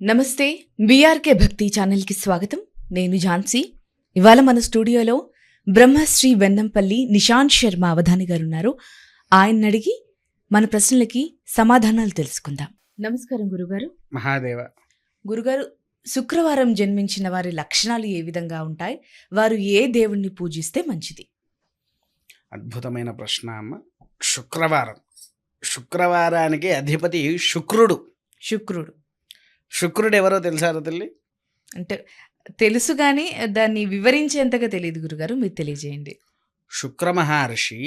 నమస్తే, బీఆర్కే భక్తి ఛానల్కి స్వాగతం. నేను ఝాన్సీ. ఇవాళ మన స్టూడియోలో బ్రహ్మశ్రీ వెన్నంపల్లి నిశాంత్ శర్మ అవధాని గారు ఉన్నారు. ఆయన అడిగి మన ప్రశ్నలకి సమాధానాలు తెలుసుకుందాం. నమస్కారం గురుగారు. మహాదేవ. గురుగారు, శుక్రవారం జన్మించిన వారి లక్షణాలు ఏ విధంగా ఉంటాయి? వారు ఏ దేవుణ్ణి పూజిస్తే మంచిది? అద్భుతమైన ప్రశ్న అమ్మ. శుక్రవారానికి అధిపతి శుక్రుడు. శుక్రుడు ఎవరో తెలుసారో తల్లి? అంటే తెలుసు కానీ దాన్ని వివరించేంతగా తెలియదు గురుగారు, మీరు తెలియజేయండి. శుక్ర మహర్షి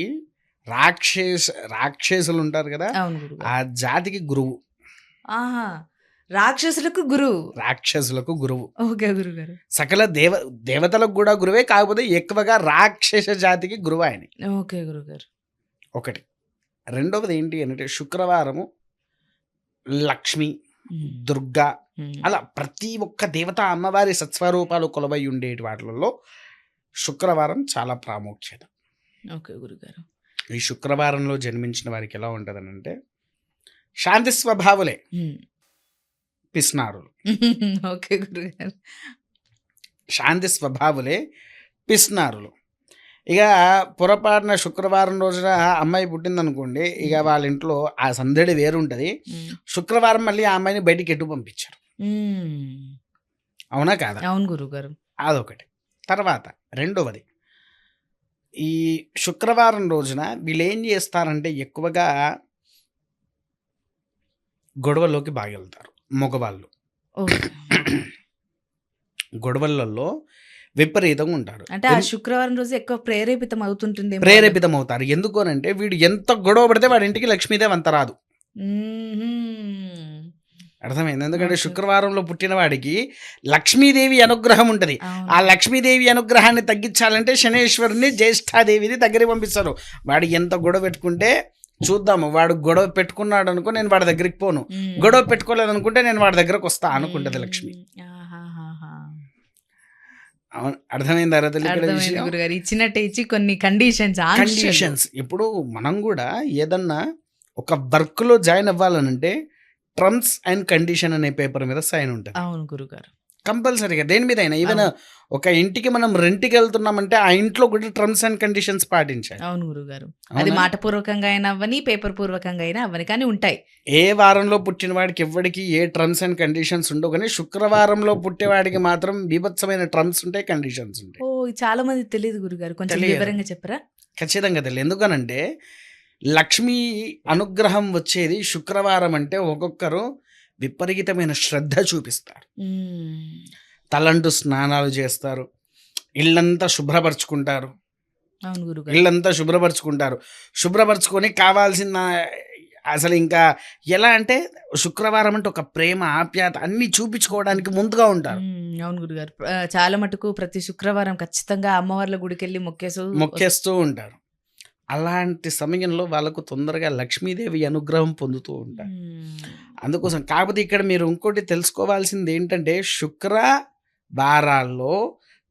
రాక్షసులు ఉంటారు కదా, ఆ జాతికి గురువు. ఆహా, రాక్షసులకు గురువు. ఓకే గురుగారు. సకల దేవతలకు కూడా గురువే, కాకపోతే ఎక్కువగా రాక్షస జాతికి గురువు ఆయన. ఓకే గురుగారు. ఒకటి. రెండవది ఏంటి అంటే శుక్రవారము లక్ష్మి, దుర్గా, అలా ప్రతి ఒక్క దేవత అమ్మవారి సత్స్వరూపాలు కొలవై ఉండేటి వాటిలలో శుక్రవారం చాలా ప్రాముఖ్యత. ఓకే గురుగారు. ఈ శుక్రవారంలో జన్మించిన వారికి ఎలా ఉంటుందని అంటే శాంతి స్వభావులే, పిస్నారులు. ఓకే గురుగారు. శాంతి స్వభావులే, పిస్నారులు. ఇక పొరపాటున శుక్రవారం రోజున అమ్మాయి పుట్టిందనుకోండి, ఇక వాళ్ళ ఇంట్లో ఆ సందడి వేరుంటుంది. శుక్రవారం మళ్ళీ ఆ అమ్మాయిని బయటికి ఎటు పంపించారు. అవునా కాదా? అవును గురుగారు. అదొకటి. తర్వాత రెండవది, ఈ శుక్రవారం రోజున వీళ్ళు ఏం చేస్తారంటే ఎక్కువగా గొడవల్లోకి బాగా వెళ్తారు మగవాళ్ళు. గొడవలలో విపరీతంగా ఉంటారు. అంటే ఆ శుక్రవారం రోజు ఎక్కువ ప్రేరేపితం అవుతారు. ఎందుకు అంటే వీడు ఎంత గొడవ పడితే వాడి ఇంటికి లక్ష్మీదేవి అంత రాదు. అర్థమైంది? ఎందుకంటే శుక్రవారంలో పుట్టిన వాడికి లక్ష్మీదేవి అనుగ్రహం ఉంటుంది. ఆ లక్ష్మీదేవి అనుగ్రహాన్ని తగ్గించాలంటే శనేశ్వరుని, జ్యేష్ఠాదేవిని దగ్గరికి పంపిస్తారు. వాడు ఎంత గొడవ పెట్టుకుంటే చూద్దాము, వాడు గొడవ పెట్టుకున్నాడు అనుకో నేను వాడి దగ్గరికి పోను, గొడవ పెట్టుకోలేదు అనుకుంటే నేను వాడి దగ్గరకు వస్తా అనుకుంటది లక్ష్మి. అర్థమైందా? ఇచ్చినట్టే ఇచ్చి కొన్ని కండిషన్స్. ఇప్పుడు మనం కూడా ఏదన్నా ఒక వర్క్ లో జాయిన్ అవ్వాలనంటే టర్మ్స్ అండ్ కండిషన్ అనే పేపర్ మీద సైన్ ఉంటుంది. అవును గురుగారు. కంపల్సరీగా దేని మీద అయినా, ఈవెన్ ఒక ఇంటికి మనం రెంట్కి వెళ్తున్నామంటే ఆ ఇంట్లో కూడా టర్మ్స్ అండ్ కండిషన్స్ పాటించాలి. అవును గురుగారు. అది మాట పూర్వకంగా అయినా అవ్వని, పేపర్ పూర్వకంగా అయినా అవ్వని, కానీ ఉంటాయి. ఏ వారంలో పుట్టిన వాడికి ఎవరికి ఏ టర్మ్స్ అండ్ కండిషన్స్ ఉండవు, కానీ శుక్రవారంలో పుట్టేవాడికి మాత్రం బీభత్సమైన టర్మ్స్ ఉంటాయి, కండిషన్స్ ఉంటాయి. చాలా మంది తెలియదు గురుగారు, కొంచెం వివరంగా చెప్పరా? ఖచ్చితంగా తెలియదు. ఎందుకనంటే లక్ష్మీ అనుగ్రహం వచ్చేది శుక్రవారం అంటే ఒక్కొక్కరు విపరీతమైన శ్రద్ధ చూపిస్తారు. తలంటు స్నానాలు చేస్తారు, ఇళ్ళంతా శుభ్రపరచుకుంటారు. శుభ్రపరచుకొని కావాల్సిన అసలు ఇంకా ఎలా అంటే శుక్రవారం అంటే ఒక ప్రేమ, ఆప్యాయత అన్ని చూపించుకోవడానికి ముందుగా ఉంటారు. అవును గురుగారు. చాలా మటుకు ప్రతి శుక్రవారం ఖచ్చితంగా అమ్మవార్ల గుడికి వెళ్ళి మొక్కేస్తూ ఉంటారు. అలాంటి సమయంలో వాళ్ళకు తొందరగా లక్ష్మీదేవి అనుగ్రహం పొందుతూ ఉంటారు. అందుకోసం కాకపోతే ఇక్కడ మీరు ఇంకోటి తెలుసుకోవాల్సింది ఏంటంటే శుక్రవారాల్లో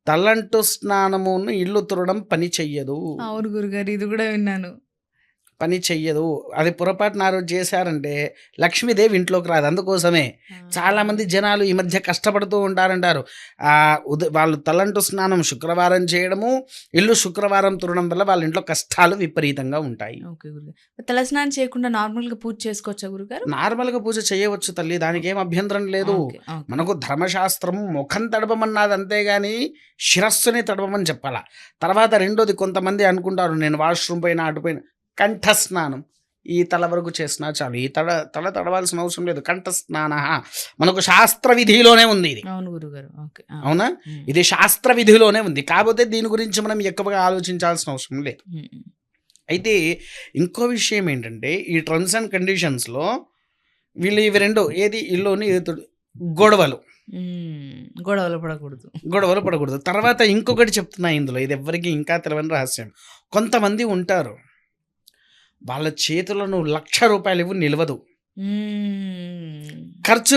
తలంటు స్నానమును ఇల్లు తురడం పని చెయ్యదు. అవును గురుగారు, ఇది కూడా విన్నాను. పని చెయ్యదు. అది పొరపాటున ఆ రోజు చేశారంటే లక్ష్మీదేవి ఇంట్లోకి రాదు. అందుకోసమే చాలా మంది జనాలు ఈ మధ్య కష్టపడుతూ ఉంటారంటారు. వాళ్ళు తలంటు స్నానం శుక్రవారం చేయడము, ఇల్లు శుక్రవారం తురడం వల్ల వాళ్ళ ఇంట్లో కష్టాలు విపరీతంగా ఉంటాయి. తల స్నానం చేయకుండా నార్మల్ గా పూజ చేసుకోవచ్చా గురుగారు? నార్మల్ గా పూజ చేయవచ్చు తల్లి, దానికి ఏం అభ్యంతరం లేదు. మనకు ధర్మశాస్త్రం ముఖం తడపమన్నది, అంతేగాని శిరస్సుని తడపమని చెప్పాల. తర్వాత రెండోది, కొంతమంది అనుకుంటారు నేను వాష్రూమ్ పైన అటుపైన కంఠస్నానం ఈ తల వరకు చేసినా చాలు, ఈ తల తడవాల్సిన అవసరం లేదు. కంఠస్నాన మనకు శాస్త్ర విధిలోనే ఉంది ఇది. అవును గురుగారు. అవునా, ఇది శాస్త్ర విధిలోనే ఉంది. కాకపోతే దీని గురించి మనం ఎక్కువగా ఆలోచించాల్సిన అవసరం లేదు. అయితే ఇంకో విషయం ఏంటంటే ఈ టర్మ్స్ అండ్ కండిషన్స్లో వీళ్ళు ఇవి రెండు, ఏది ఇల్లుని గొడవలు పడకూడదు. తర్వాత ఇంకొకటి చెప్తున్నా ఇందులో, ఇది ఎవరికి ఇంకా తెలియని రహస్యం. కొంతమంది ఉంటారు వాళ్ళ చేతులను 1,00,000 రూపాయలు ఇవ్వు నిలవదు. ఖర్చు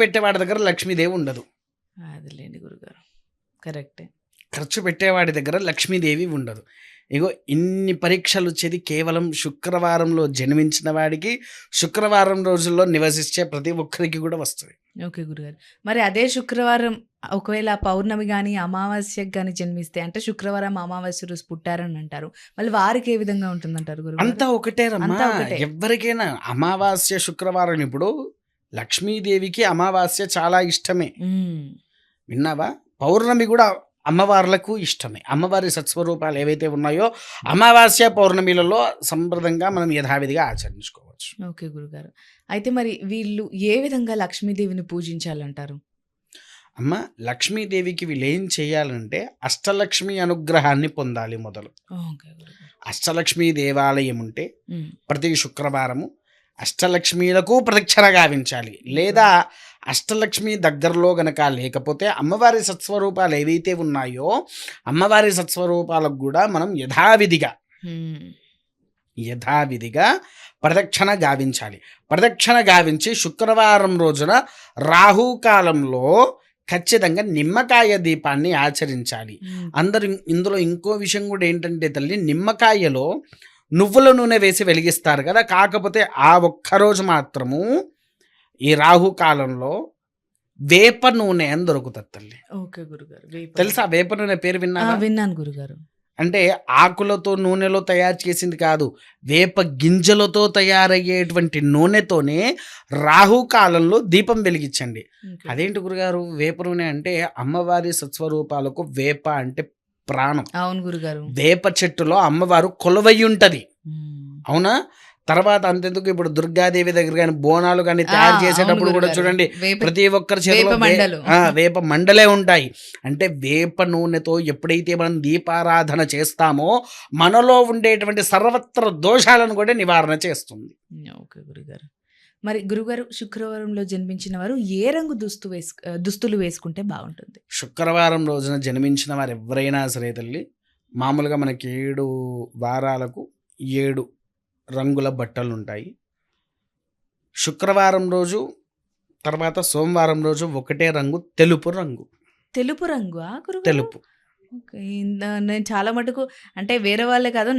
పెట్టేవాడి దగ్గర లక్ష్మీదేవి ఉండదు. అదిలేండి గురుగారు, కరెక్టే. ఖర్చు పెట్టేవాడి దగ్గర లక్ష్మీదేవి ఉండదు. ఇగో ఇన్ని పరీక్షలు వచ్చేది కేవలం శుక్రవారంలో జన్మించిన వాడికి, శుక్రవారం రోజుల్లో నివసించే ప్రతి ఒక్కరికి కూడా వస్తుంది. ఓకే గురుగారు. మరి అదే శుక్రవారం ఒకవేళ పౌర్ణమి గాని, అమావాస్యకి గాని జన్మిస్తే అంటే శుక్రవారం అమావాస్య రోజు పుట్టారని అంటారు. మళ్ళీ వారికి ఏ విధంగా ఉంటుందంటారు గురుగారు? అంతా ఒకటేరమ్మా. అంతా ఒకటే. ఎవరికైనా అమావాస్య శుక్రవారం ఇప్పుడు లక్ష్మీదేవికి అమావాస్య చాలా ఇష్టమే. హ్మ్. విన్నావా? పౌర్ణమి కూడా అమ్మవార్లకు ఇష్టమే. అమ్మవారి సత్స్వరూపాలు ఏవైతే ఉన్నాయో అమావాస్య పౌర్ణమిలలో సంప్రదంగా మనం యథావిధిగా ఆచరించుకోవచ్చు. ఓకే గురుగారు. అయితే మరి వీళ్ళు ఏ విధంగా లక్ష్మీదేవిని పూజించాలంటారు? అమ్మ, లక్ష్మీదేవికి వీళ్ళు ఏం చేయాలంటే అష్టలక్ష్మి అనుగ్రహాన్ని పొందాలి మొదలు. ఓకే గురుగారు. అష్టలక్ష్మి దేవాలయం ఉంటే హ్మ్. ప్రతి శుక్రవారము అష్టలక్ష్మీలకు ప్రదక్షిణ గావించాలి. లేదా అష్టలక్ష్మి దగ్గరలో గనక లేకపోతే అమ్మవారి సత్స్వరూపాలు ఏవైతే ఉన్నాయో అమ్మవారి సత్స్వరూపాలకు కూడా మనం యథావిధిగా హ్మ్. ప్రదక్షిణ గావించాలి. ప్రదక్షిణ గావించి శుక్రవారం రోజున రాహుకాలంలో ఖచ్చితంగా నిమ్మకాయ దీపాన్ని ఆచరించాలి. హ్మ్. అందరు ఇందులో ఇంకో విషయం కూడా ఏంటంటే తల్లి, నిమ్మకాయలో నువ్వుల నూనె వేసి వెలిగిస్తారు కదా, కాకపోతే ఆ ఒక్కరోజు మాత్రము ఈ రాహుకాలంలో వేప నూనె అని దొరుకుతుంది తల్లి. ఓకే గురుగారు. తెలుసా వేప నూనె పేరు ఆ, విన్నారా? విన్నాను గురుగారు. అంటే ఆకులతో నూనెలో తయారు చేసింది కాదు, వేప గింజలతో తయారయ్యేటువంటి నూనెతోనే రాహుకాలంలో దీపం వెలిగించండి. ఓకే. అదేంటి గురుగారు వేప నూనె అంటే? అమ్మవారి సత్స్వరూపాలకు వేప అంటే ప్రాణం. అవును గురుగారు. వేప చెట్టులో అమ్మవారు కొలువై ఉంటది. హ్మ్. అవునా? తర్వాత అంతెందుకు, ఇప్పుడు దుర్గాదేవి దగ్గర కానీ బోనాలు కానీ ఆ, తయారు అవును చేసేటప్పుడు కూడా గురుగారు. చూడండి వేప ప్రతి ఒక్కరి చేతిలో వేప మండలు. వేప మండలే ఉంటాయి. అంటే వేప నూనెతో ఎప్పుడైతే మనం దీపారాధన చేస్తామో మనలో ఉండేటువంటి సర్వత్ర దోషాలను కూడా నివారణ చేస్తుంది. ఓకే గురుగారు. మరి గురుగారు, శుక్రవారంలో జన్మించిన వారు ఏ రంగు దుస్తులు వేసుకుంటే బాగుంటుంది? శుక్రవారం రోజున జన్మించిన వారు ఎవరైనా సరే తల్లి, మామూలుగా మనకి 7 వారాలకు 7 రంగుల బట్టలు ఉంటాయి. శుక్రవారం రోజు తర్వాత సోమవారం రోజు ఒకటే రంగు, తెలుపు రంగు. తెలుపు రంగు గురుగారు? తెలుపు. ఓకే. నేను చాలా మటుకు అంటే వేరే వాళ్ళే కాదు,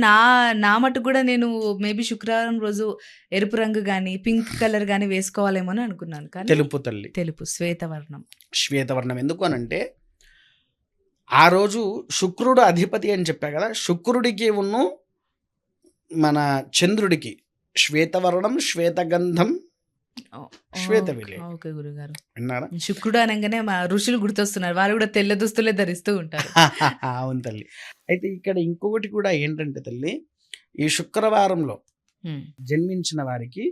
నా మటుకు కూడా నేను మేబీ శుక్రవారం రోజు ఎరుపు రంగు కానీ పింక్ కలర్ కానీ వేసుకోవాలేమో అని అనుకున్నాను. కానీ తెలుపు తల్లి. తెలుపు శ్వేతవర్ణం. శ్వేతవర్ణం ఎందుకు అనంటే ఆ రోజు శుక్రుడు అధిపతి అని చెప్పా కదా, శుక్రుడికి ఉన్ను మన చంద్రుడికి శ్వేతవర్ణం, శ్వేతగంధం, ఓ, శ్వేతవిలే. ఓకే గురుగారు. విన్నారా? శుక్రుడు అనగానే మా ఋషులు గుర్తొస్తున్నారు. వాళ్ళు కూడా తెల్ల దుస్తులే ధరిస్తూ ఉంటారు. అవును తల్లి. అయితే ఇక్కడ ఇంకొకటి కూడా ఏంటంటే తల్లి, ఈ శుక్రవారంలో హ్మ్. జన్మించిన వారికి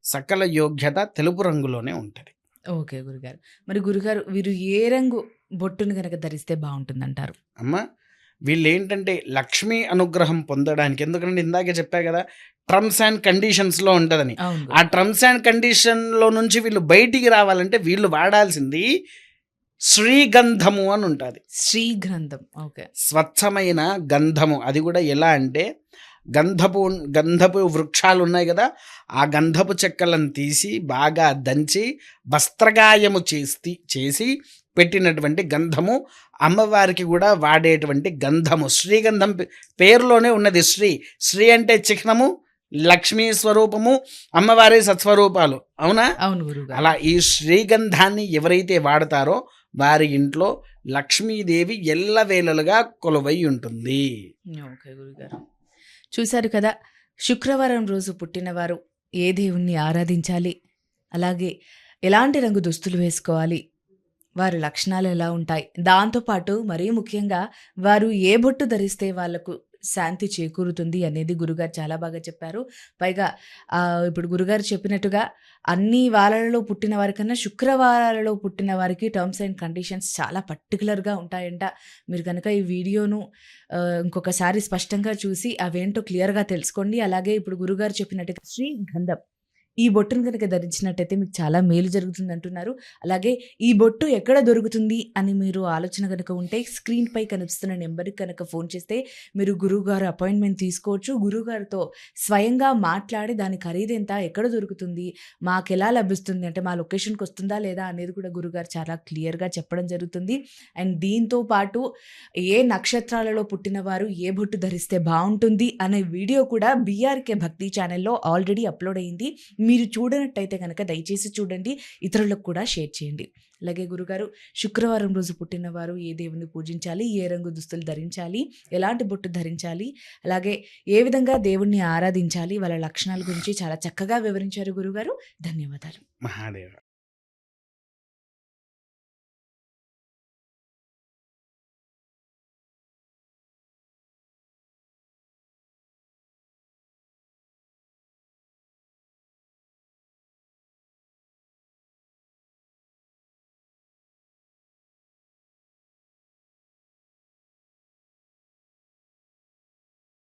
సకల యోగ్యత తెలుపు రంగులోనే ఉంటుంది. ఓకే గురుగారు. మరి గురుగారు, వీరు ఏ రంగు బొట్టును కనుక ధరిస్తే బాగుంటుందంటారు? అమ్మ, వీళ్ళు ఏంటంటే లక్ష్మీ అనుగ్రహం పొందడానికి, ఎందుకంటే ఇందాకే చెప్పా కదా టర్మ్స్ అండ్ కండిషన్స్లో ఉంటుందని. అవును ఆ టర్మ్స్ అండ్ కండిషన్లో నుంచి వీళ్ళు బయటికి రావాలంటే వీళ్ళు వాడాల్సింది శ్రీగంధము అని ఉంటుంది. శ్రీగ్రంథం. ఓకే. స్వచ్ఛమైన గంధము. అది కూడా ఎలా అంటే గంధపు వృక్షాలు ఉన్నాయి కదా, ఆ గంధపు చెక్కలను తీసి బాగా దంచి వస్త్రగాయము చేసి పెట్టినటువంటి గంధము, అమ్మవారికి కూడా వాడేటువంటి గంధము. శ్రీగంధం పేరులోనే ఉన్నది శ్రీ. శ్రీ అంటే చిహ్నము, లక్ష్మీ స్వరూపము, అమ్మవారి సత్స్వరూపాలు. అవునా? అవును గురుగారు. అలా ఈ శ్రీగంధాన్ని ఎవరైతే వాడతారో వారి ఇంట్లో లక్ష్మీదేవి ఎల్లవేళలుగా కొలువై ఉంటుంది. ఓకే గురుగారు. చూశారు కదా, శుక్రవారం రోజు పుట్టినవారు ఏ దేవుణ్ణి ఆరాధించాలి, అలాగే ఎలాంటి రంగు దుస్తులు వేసుకోవాలి, వారి లక్షణాలు ఎలా ఉంటాయి, దాంతోపాటు మరీ ముఖ్యంగా వారు ఏ బొట్టు ధరిస్తే వాళ్ళకు శాంతి చేకూరుతుంది అనేది గురుగారు చాలా బాగా చెప్పారు. పైగా ఇప్పుడు గురుగారు చెప్పినట్టుగా అన్ని వారాలలో పుట్టిన వారికన్నా శుక్రవారాలలో పుట్టిన వారికి టర్మ్స్ అండ్ కండిషన్స్ చాలా పర్టికులర్గా ఉంటాయంట. మీరు కనుక ఈ వీడియోను ఇంకొకసారి స్పష్టంగా చూసి అవేంటో క్లియర్గా తెలుసుకోండి. అలాగే ఇప్పుడు గురుగారు చెప్పినట్టుగా శ్రీగంధం ఈ బొట్టును కనుక ధరించినట్టయితే మీకు చాలా మేలు జరుగుతుంది అంటున్నారు. అలాగే ఈ బొట్టు ఎక్కడ దొరుకుతుంది అని మీరు ఆలోచన కనుక ఉంటే స్క్రీన్‌పై కనిపిస్తున్న నెంబర్‌కి కనుక ఫోన్ చేస్తే మీరు గురువుగారు అపాయింట్‌మెంట్ తీసుకోవచ్చు. గురువుగారితో స్వయంగా మాట్లాడి దాని ఖరీదెంత, ఎక్కడ దొరుకుతుంది, మాకెలా లభిస్తుంది అంటే మా లొకేషన్‌కి వస్తుందా లేదా అనేది కూడా గురువుగారు చాలా క్లియర్‌గా చెప్పడం జరుగుతుంది. అండ్ దీంతో పాటు ఏ నక్షత్రాలలో పుట్టిన వారు ఏ బొట్టు ధరిస్తే బావుంటుంది అనే వీడియో కూడా బీఆర్‌కే భక్తి ఛానెల్‌లో ఆల్రెడీ అప్‌లోడ్ అయింది. మీరు చూడనట్టయితే గనక దయచేసి చూడండి. ఇతరులకు కూడా షేర్ చేయండి. అలాగే గురుగారు, శుక్రవారం రోజు పుట్టినవారు ఏ దేవుని పూజించాలి, ఏ రంగు దుస్తులు ధరించాలి, ఎలాంటి బొట్టు ధరించాలి, అలాగే ఏ విధంగా దేవుణ్ణి ఆరాధించాలి, వాళ్ళ లక్షణాల గురించి చాలా చక్కగా వివరించారు గురుగారు. ధన్యవాదాలు. మహాదేవ.